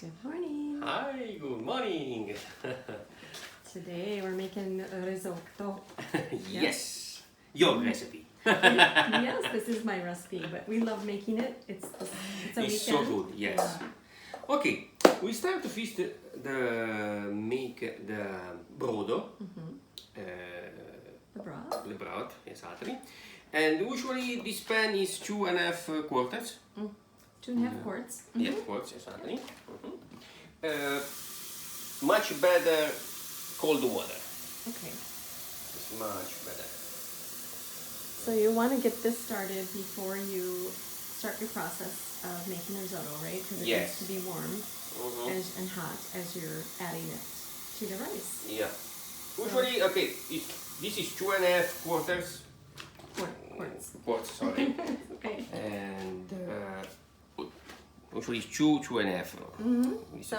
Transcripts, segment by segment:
Good morning. Hi, good morning. Today we're making risotto. Yes, your recipe. Yes, this is my recipe, but we love making it. It's a weekend. It's so good, yes. Yeah. Okay, we start to fix make the brodo. The broth. The broth, exactly. And usually this pan is 2.5 quarters. 2.5 quarts. Yeah, quarts, exactly. Much better cold water. Okay. It's much better. So you want to get this started before you start your process of making risotto, right? Because it needs to be warm and hot as you're adding it to the rice. Yeah. Usually, okay, this is 2.5 quarters. Quarts. Quarts, sorry. Okay. And usually it's 2.5. So,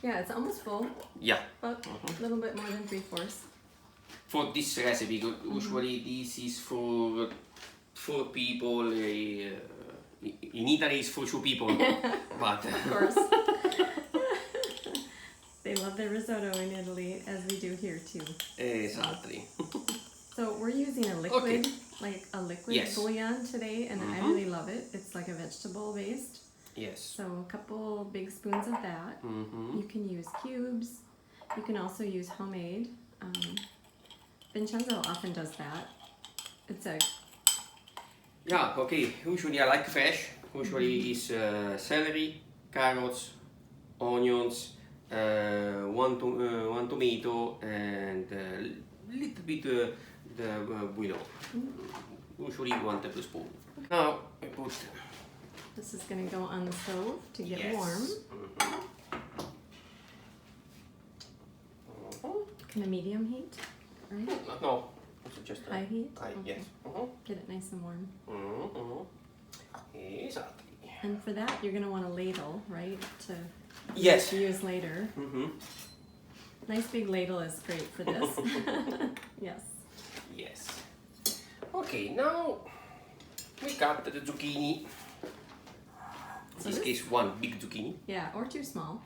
yeah, it's almost full, Yeah. but a little bit more than 3/4. For this recipe, usually this is for 4 people. In Italy, it's for 2 people. But of course. They love their risotto in Italy, as we do here too. Exactly. So we're using a liquid, like a liquid bouillon today, and I really love it. It's like a vegetable based. Yes. So a couple big spoons of that. You can use cubes. You can also use homemade. Vincenzo often does that. It's a... Yeah, okay. Usually I like fresh. Usually it's celery, carrots, onions, one tomato, and a little bit the bouillon. Usually 1 tablespoon. Now I put... This is going to go on the stove to get warm. Kind of medium heat, right? No, it's just high heat. High, okay. yes. Get it nice and warm. Exactly. And for that, you're going to want a ladle, right? To use later. Nice big ladle is great for this. Yes. Yes. Okay, now we cut the zucchini. In this case, 1 big zucchini. Yeah, or too small.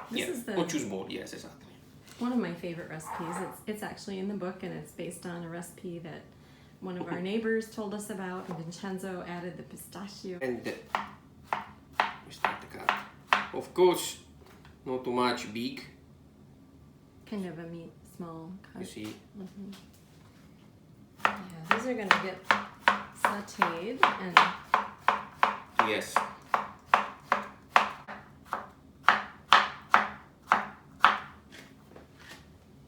This is or too small, yes, exactly. One of my favorite recipes. It's actually in the book, and it's based on a recipe that one of our neighbors told us about, and Vincenzo added the pistachio. And we start to cut. Of course, not too much big. Kind of a small cut. You see? Yeah, these are going to get sauteed and... Yes.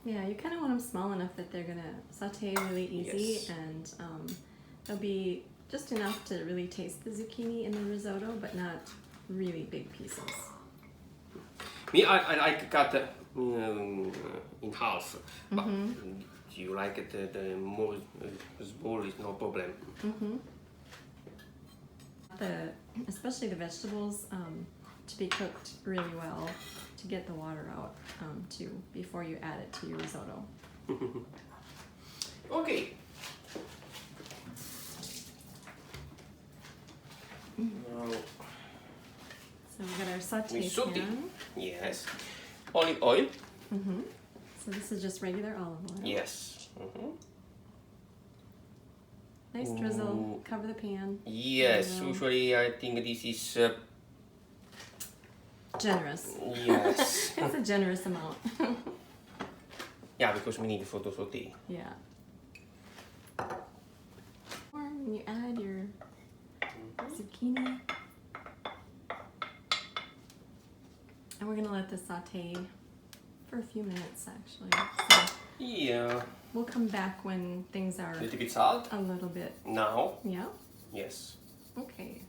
Yeah, you kind of want them small enough that they're going to saute really easy, and they'll be just enough to really taste the zucchini in the risotto, but not really big pieces. Me, I like cut in half, but you like it the more small is no problem. Especially the vegetables to be cooked really well to get the water out too before you add it to your risotto. Okay. Now, so we got our saute pan. Yes. Olive oil. So this is just regular olive oil. Yes. Nice drizzle. Cover the pan. Yes. Usually I think this is generous. Yes. It's a generous amount. Yeah, because we need for the saute. Yeah. When you add your zucchini. And we're going to let this saute for a few minutes, actually. So Yeah. we'll come back when things are A little bit salt. a little bit. Now. Yeah? Yes. Okay.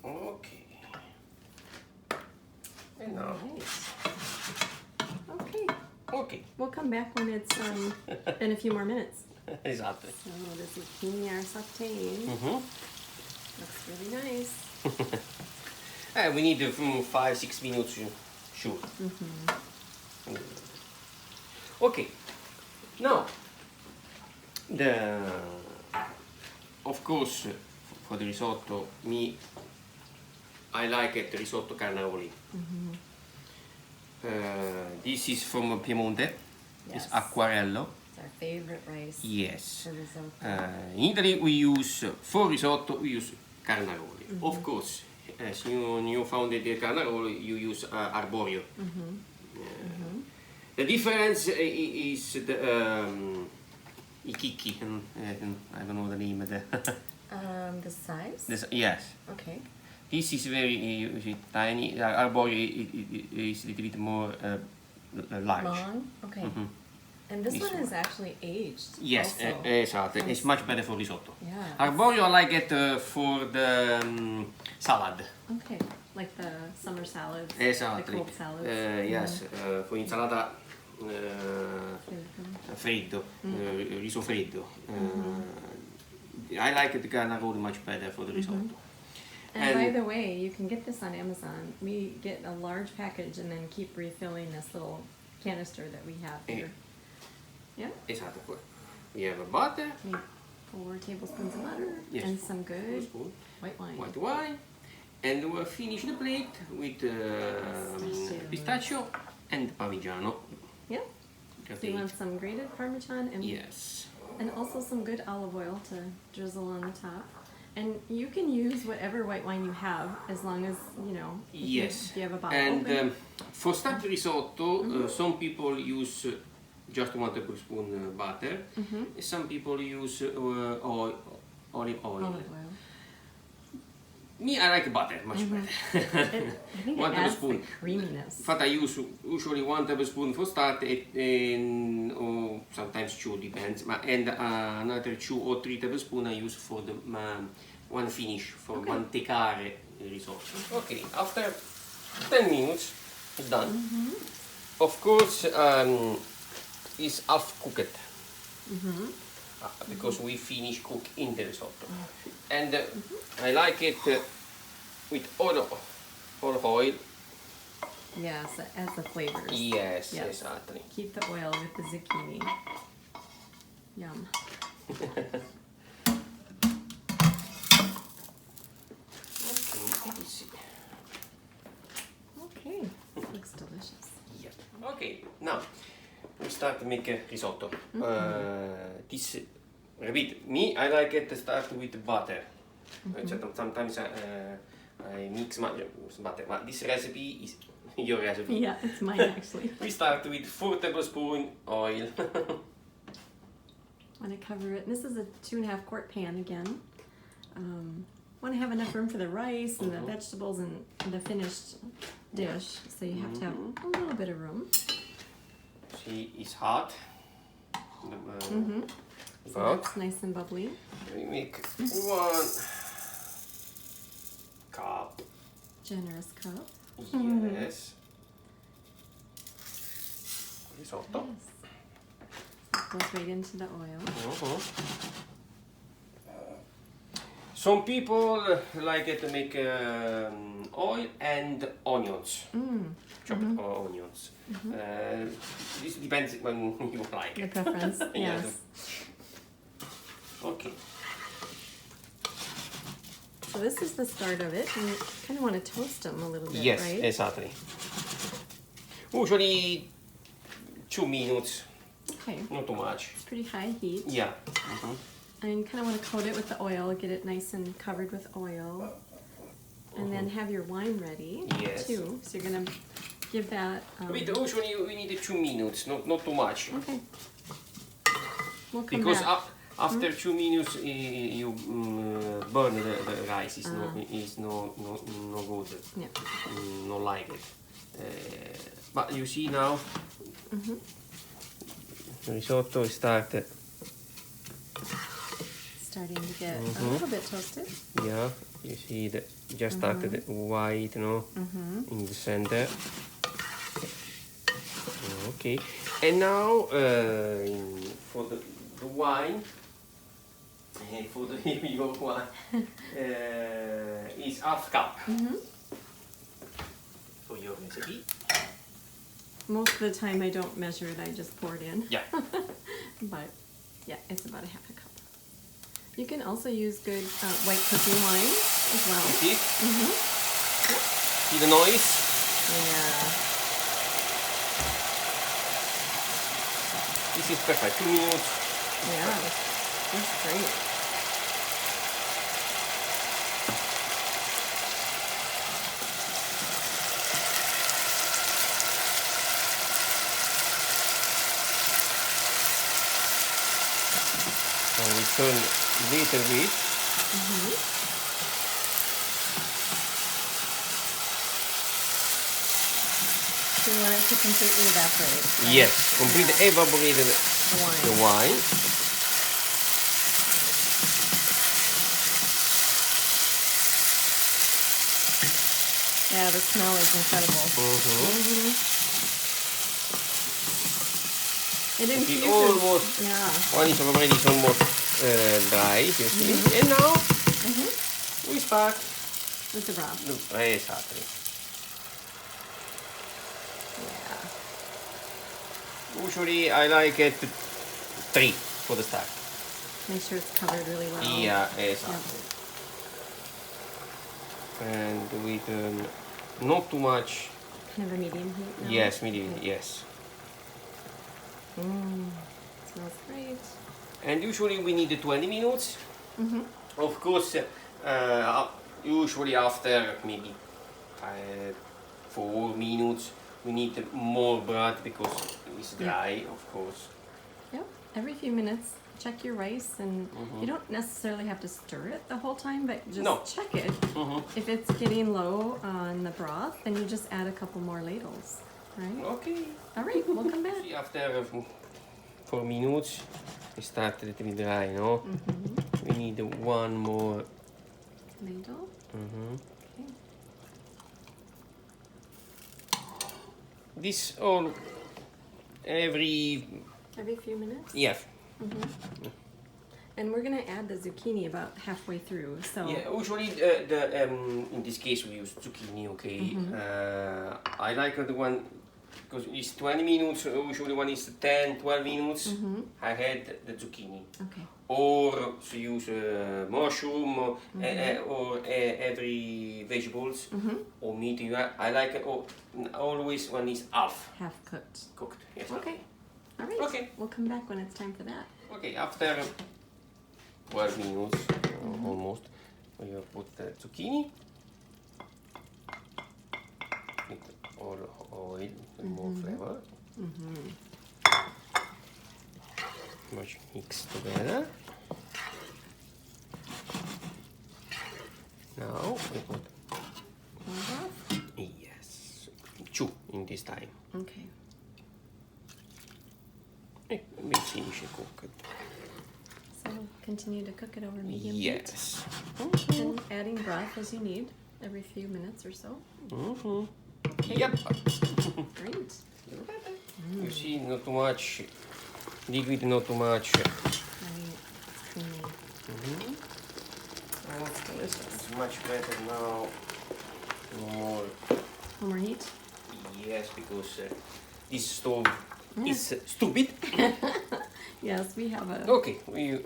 Okay. And now. Nice. Okay. Okay. We'll come back when it's been a few more minutes. Exactly. So the zucchini are sauteed. Looks really nice. We need 5-6 minutes, sure. Okay. Now the of course, for the risotto, I like it risotto carnaroli. This is from Piemonte. Yes. It's acquarello. It's our favorite rice. Yes. For risotto. In Italy, we use for risotto we use carnaroli. Of course, as you founded the carnaroli, you use arborio. The difference is the I chicchi. I don't know the name of the. The size? Yes. Okay. This is very tiny. Arborio is a little bit more large. Long? Okay. And this one is actually aged. Yes, also. exactly. It's much better for risotto. Yeah. Arborio I like it for the salad. Okay, like the summer salads. Exactly. The cold salads. Yes, for insalata freddo, riso freddo. I like the carnaroli much better for the risotto. And by the way, you can get this on Amazon. We get a large package and then keep refilling this little canister that we have here. Yeah? Esatto. We have a butter. 4 tablespoons of butter. Yes. And some good white wine. White wine. And we'll finish the plate with pistachio and parmigiano. Yeah. So you want some grated Parmesan and yes. And also some good olive oil to drizzle on the top. And you can use whatever white wine you have, as long as, you know, if you have a bottle. And for start risotto, some people use just 1 tablespoon butter. Some people use olive oil. Me, I like butter much better. I think 1 it adds tablespoon. the creaminess. In fact, I use usually 1 tablespoon for start, and sometimes 2, depends. And another 2 or 3 tablespoons I use for the one finish, for mantecare risotto. Okay, after 10 minutes, it's done. Of course, it's half cooked. Because we finish cook in the risotto. And I like it with olive oil. Yes, it adds the flavors. Yes, exactly. Keep the oil with the zucchini. Yum. Okay, looks delicious. Yeah. Okay, now we start to make a risotto. This, repeat, me, I like it to start with butter. Sometimes I mix my butter, but this recipe is your recipe. Yeah, it's mine actually. We start with 4 tablespoons oil. Want to cover it. This is a 2.5 quart pan again. Want to have enough room for the rice and the vegetables and the finished dish, so you have to have a little bit of room. See, it's hot. So it's nice and bubbly. We make 1 cup. Generous cup. Yes. Risotto. Yes. It goes right into the oil. Some people like it to make oil and onions. Chopped onions. This depends when you like Your it. preference, yes. Okay. So this is the start of it, and you kind of want to toast them a little bit, Yes, right? exactly. Usually 2 minutes, Okay. not too much. It's pretty high heat. Yeah. And you kind of want to coat it with the oil, get it nice and covered with oil. And then have your wine ready, too. So you're going to give that... Usually we need 2 minutes, not too much. Okay. We'll come Because back. after 2 minutes you burn the rice. It's no good. Yeah. Not like it. But you see now, the risotto is starting to get a little bit toasted. Yeah, you see that just started white, in the center. Okay, and now for the wine, for the your wine, is half cup. For your recipe. Most of the time I don't measure it, I just pour it in. Yeah. But yeah, it's about 1/2 cup. You can also use good white cooking wine as well. You see? Mm-hmm. See the noise? Yeah. This is perfect. 2 minutes. Yeah. That's great. So we turn a little bit. Mm-hmm. So you want it to completely evaporate, right? Yes, completely evaporated the wine. Yeah, the smell is incredible. Mm-hmm. It infuses. Almost. Yeah. One is already almost dry, you see. And now we start With the broth. Exactly. Yeah. Usually I like it 3 for the start. Make sure it's covered really well. Yeah, exactly. Yep. And we turn not too much. Kind of a medium heat now? Yes, medium, yes. Smells great. And usually we need 20 minutes. Of course, usually after maybe 4 minutes we need more broth because it's dry, of course. Yep. Every few minutes, check your rice, and you don't necessarily have to stir it the whole time, but just check it. If it's getting low on the broth, then you just add a couple more ladles, right? Okay. All right, we'll come back. See, after 4 minutes, it starts a little bit dry, no? We need one more ladle. Okay. This all every few minutes? yes. And we're gonna add the zucchini about halfway through. So Yeah, usually in this case we use zucchini. Okay, I like the one because it's 20 minutes. Usually one is 10, 12 minutes. I had the zucchini. Okay. Or to use mushroom or every vegetables or meat. I like it always when it's half cooked. Cooked. Yes. Okay. All right. Okay. We'll come back when it's time for that. Okay. After 12 minutes almost, we will put the zucchini. With all oil and more flavor. Much mix together. Now we put yes, 2 in this time. Okay. And we finish it cooked. So continue to cook it over medium heat. Yes. And adding broth as you need every few minutes or so. Okay. Yep. Great. You see, not too much liquid, not too much. Right. Creamy. Oh, that's delicious. It's much better now. More. More heat? Yes, because this stove is stupid. Yes, we have a Okay, we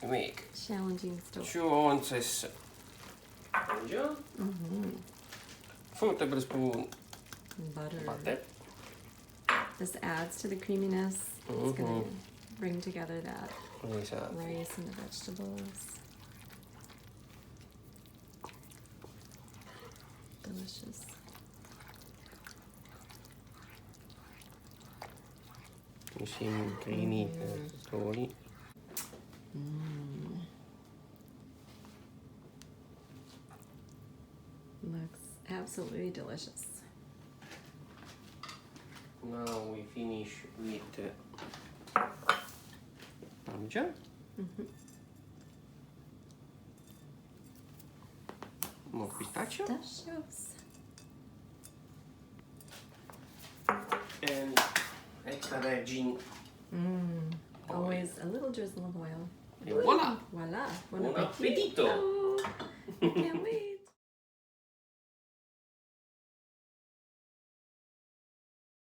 make challenging stove. 2 ounces ginger, 4 tablespoons butter. This adds to the creaminess. It's going to bring together that rice and the vegetables. Delicious. You see, creamy slowly. Looks absolutely delicious. Now we finish with parmesan. More pistachio. Pistachios. And extra virgin. Always a little drizzle of oil. Et voila! Voila! Buon appetito! I can't wait.